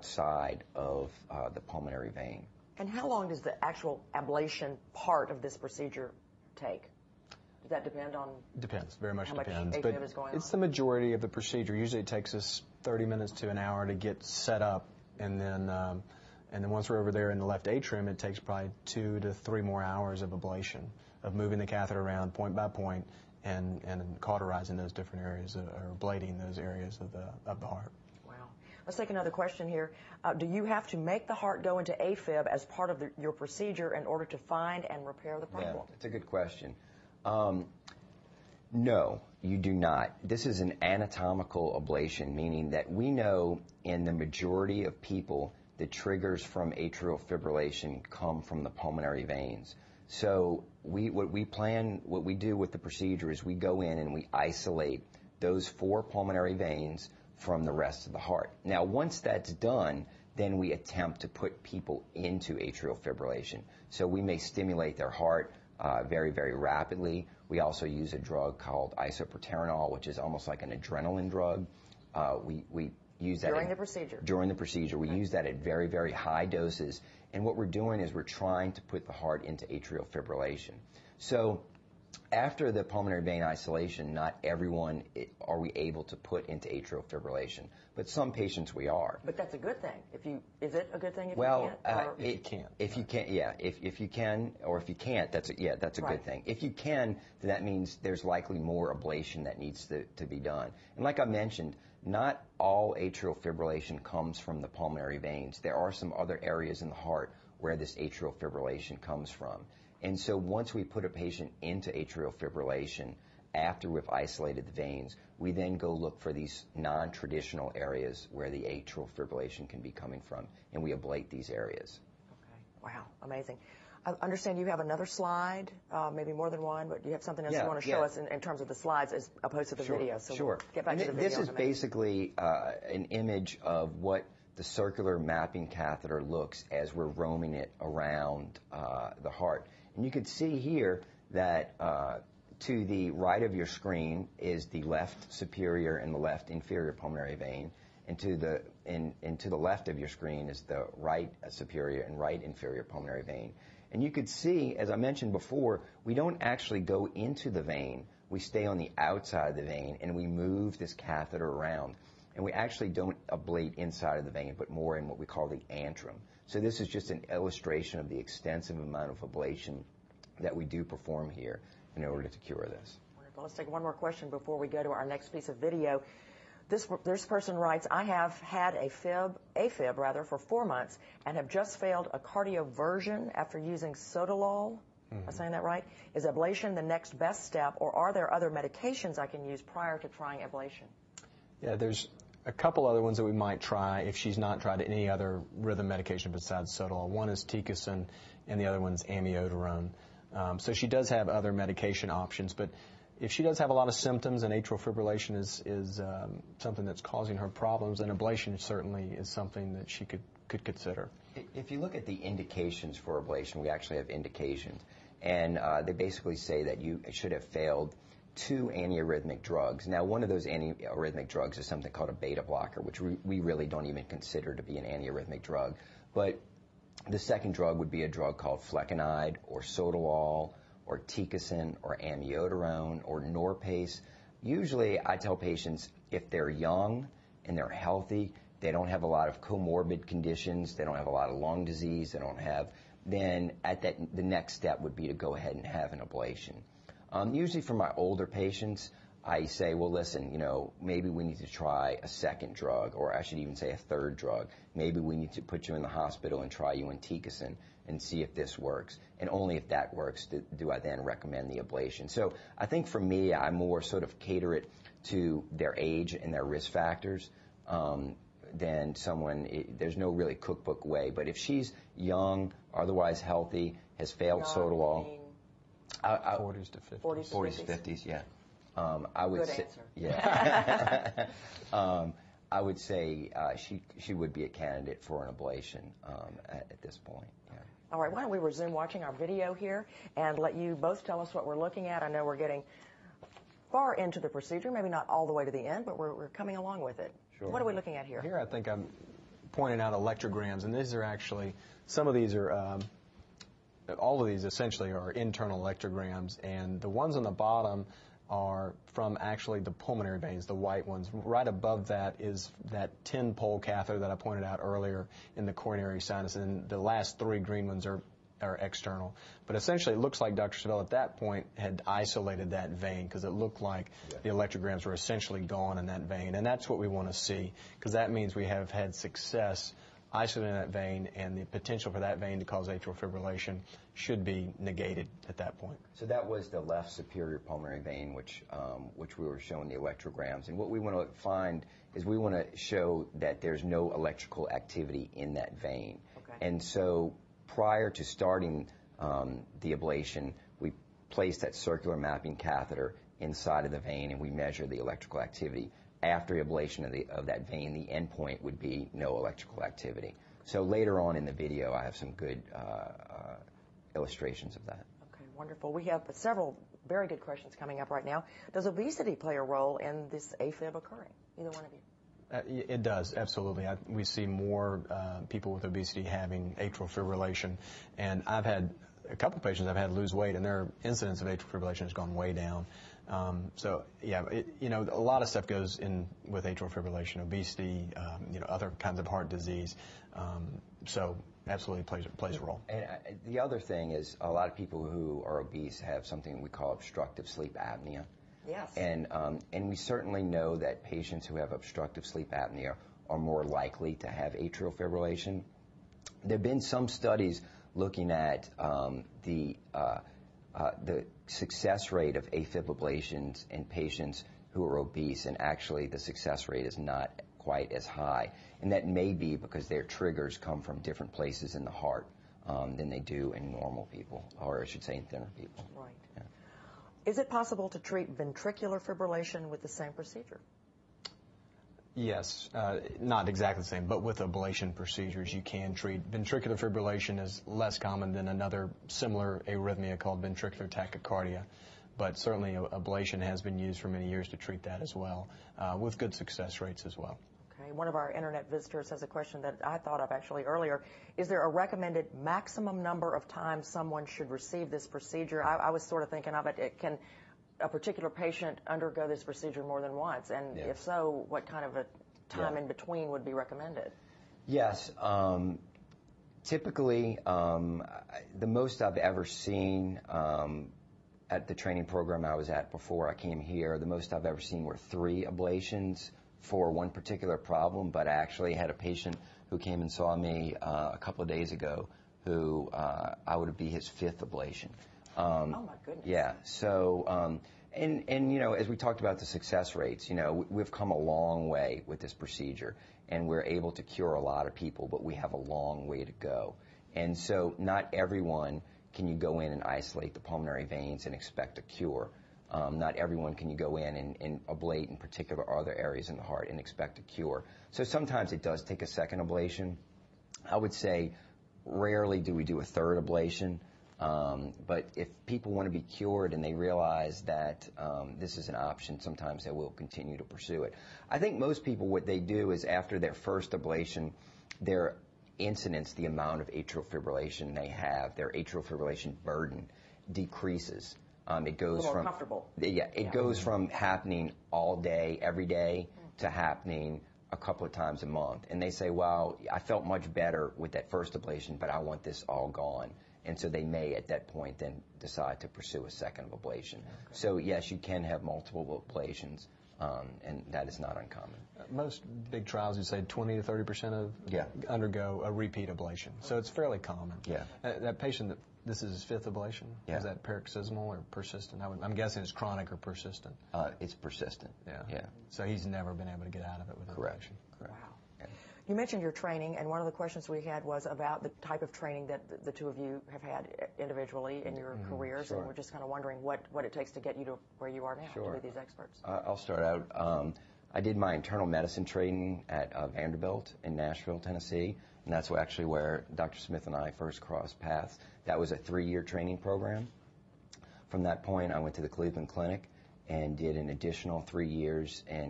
outside of the pulmonary vein. And how long does the actual ablation part of this procedure take? Does that depend on? Depends, very much how much depends. AFib is going It's on? the majority of the procedure. Usually it takes us 30 minutes to an hour to get set up, and then once we're over there in the left atrium, it takes probably 2 to 3 more hours of ablation, of moving the catheter around point by point and cauterizing those different areas, or ablating those areas of the heart. Wow. Let's take another question here. Do you have to make the heart go into AFib as part of your procedure in order to find and repair the problem? Yeah, that's a good question. No, you do not. This is an anatomical ablation, meaning that we know in the majority of people the triggers from atrial fibrillation come from the pulmonary veins. So what we do with the procedure is we go in and we isolate those 4 pulmonary veins from the rest of the heart. Now, once that's done, then we attempt to put people into atrial fibrillation. So we may stimulate their heart very, very rapidly. We also use a drug called isoproterenol, which is almost like an adrenaline drug. We use that during the procedure. During the procedure. We use that at very, very high doses. And what we're doing is we're trying to put the heart into atrial fibrillation. So after the pulmonary vein isolation, not everyone are we able to put into atrial fibrillation, but some patients we are. But that's a good thing. Is it a good thing if well, you can't? If you can. If you can, yeah. If you can, or if you can't, that's a right. good thing. If you can, then that means there's likely more ablation that needs to be done. And like I mentioned, not all atrial fibrillation comes from the pulmonary veins. There are some other areas in the heart where this atrial fibrillation comes from. And so once we put a patient into atrial fibrillation, after we've isolated the veins, we then go look for these non-traditional areas where the atrial fibrillation can be coming from, and we ablate these areas. Okay. Wow, amazing. I understand you have another slide, maybe more than one, but you have something else you want to show us in terms of the slides as opposed to the video. So we'll get back to the video. This is basically an image of what the circular mapping catheter looks as we're roaming it around the heart. And you can see here that to the right of your screen is the left superior and the left inferior pulmonary vein, and to the left of your screen is the right superior and right inferior pulmonary vein. And you could see, as I mentioned before, we don't actually go into the vein. We stay on the outside of the vein, and we move this catheter around. And we actually don't ablate inside of the vein, but more in what we call the antrum. So this is just an illustration of the extensive amount of ablation that we do perform here in order to cure this. Wonderful. Let's take one more question before we go to our next piece of video. This person writes, I have had AFib for 4 months and have just failed a cardioversion after using Sotalol. Am I saying that right? Is ablation the next best step, or are there other medications I can use prior to trying ablation? Yeah, there's a couple other ones that we might try if she's not tried any other rhythm medication besides Sotalol. One is Ticussin, and the other one's amiodarone. So she does have other medication options, but if she does have a lot of symptoms and atrial fibrillation is something that's causing her problems, then ablation certainly is something that she could consider. If you look at the indications for ablation, we actually have indications, and they basically say that you should have failed 2 antiarrhythmic drugs. Now, one of those antiarrhythmic drugs is something called a beta blocker, which we really don't even consider to be an antiarrhythmic drug. But the second drug would be a drug called flecainide or Sotalol or Ticussin or amiodarone or Norpace. Usually, I tell patients if they're young and they're healthy, they don't have a lot of comorbid conditions, they don't have a lot of lung disease, they don't have, then the next step would be to go ahead and have an ablation. Usually for my older patients, I say, well, listen, maybe we need to try a second drug, or I should even say a third drug. Maybe we need to put you in the hospital and try you in Ticussin and see if this works. And only if that works do I then recommend the ablation. So I think for me, I more sort of cater it to their age and their risk factors than someone, there's no really cookbook way. But if she's young, otherwise healthy, has failed Sotalol, 40s to 50s. 40s to 50s, yeah. I would Good say, answer. Yeah. I would say she would be a candidate for an ablation at this point. Yeah. All right, why don't we resume watching our video here and let you both tell us what we're looking at. I know we're getting far into the procedure, maybe not all the way to the end, but we're coming along with it. Sure. What are we looking at here? Here I think I'm pointed out electrograms, and these are actually, some of these are, all of these essentially are internal electrograms, and the ones on the bottom are from actually the pulmonary veins, the white ones. Right above that is that 10-pole catheter that I pointed out earlier in the coronary sinus, and the last 3 green ones are external. But essentially, it looks like Dr. Savelle at that point had isolated that vein, because it looked like the electrograms were essentially gone in that vein. And that's what we want to see, because that means we have had success isolating that vein, and the potential for that vein to cause atrial fibrillation should be negated at that point. So that was the left superior pulmonary vein, which we were showing the electrograms. And what we want to find is we want to show that there's no electrical activity in that vein. Okay. And so prior to starting the ablation, we placed that circular mapping catheter inside of the vein, and we measure the electrical activity. After ablation of that vein, the endpoint would be no electrical activity. So later on in the video, I have some good illustrations of that. Okay, wonderful. We have several very good questions coming up right now. Does obesity play a role in this AFib occurring? Either one of you? It does, absolutely. We see more people with obesity having atrial fibrillation, and I've had a couple of patients I've had lose weight, and their incidence of atrial fibrillation has gone way down. So yeah, a lot of stuff goes in with atrial fibrillation, obesity, other kinds of heart disease. So absolutely plays a role. And the other thing is, a lot of people who are obese have something we call obstructive sleep apnea. Yes. And we certainly know that patients who have obstructive sleep apnea are more likely to have atrial fibrillation. There have been some studies looking at the success rate of AFib ablations in patients who are obese, and actually the success rate is not quite as high. And that may be because their triggers come from different places in the heart than they do in normal people, or I should say in thinner people. Right. Yeah. Is it possible to treat ventricular fibrillation with the same procedure? Yes, not exactly the same, but with ablation procedures you can treat. Ventricular fibrillation is less common than another similar arrhythmia called ventricular tachycardia, but certainly ablation has been used for many years to treat that as well, with good success rates as well. Okay, one of our internet visitors has a question that I thought of actually earlier. Is there a recommended maximum number of times someone should receive this procedure? I was sort of thinking of it, can a particular patient undergo this procedure more than once? And if so, what kind of a time in between would be recommended? Yes. Typically, the most I've ever seen at the training program I was at before I came here, the most I've ever seen were 3 ablations for one particular problem. But I actually had a patient who came and saw me a couple of days ago who I would be his 5th ablation. Oh my goodness. Yeah. So, and as we talked about the success rates, we've come a long way with this procedure, and we're able to cure a lot of people, but we have a long way to go. And so not everyone can you go in and isolate the pulmonary veins and expect a cure. Not everyone can you go in and ablate in particular other areas in the heart and expect a cure. So sometimes it does take a second ablation. I would say rarely do we do a 3rd ablation. But if people want to be cured and they realize that this is an option, sometimes they will continue to pursue it. I think most people, what they do is after their first ablation, their incidence, the amount of atrial fibrillation they have, their atrial fibrillation burden decreases. It goes more from comfortable. It goes from happening all day, every day, to happening a couple of times a month. And they say, well, I felt much better with that first ablation, but I want this all gone. And so they may, at that point, then decide to pursue a second ablation. Okay. So, yes, you can have multiple ablations, and that is not uncommon. Most big trials, you say 20 to 30% undergo a repeat ablation. So it's fairly common. Yeah. That patient, this is his 5th ablation? Yeah. Is that paroxysmal or persistent? I'm guessing it's chronic or persistent. It's persistent. Yeah. So he's never been able to get out of it with ablation. Correct. Wow. You mentioned your training, and one of the questions we had was about the type of training that the two of you have had individually in your careers, Sure. and we're just kind of wondering what it takes to get you to where you are now Sure. to be these experts. I'll start out. I did my internal medicine training at Vanderbilt in Nashville, Tennessee, and that's actually where Dr. Smith and I first crossed paths. That was a 3-year training program. From that point, I went to the Cleveland Clinic and did an additional 3 years in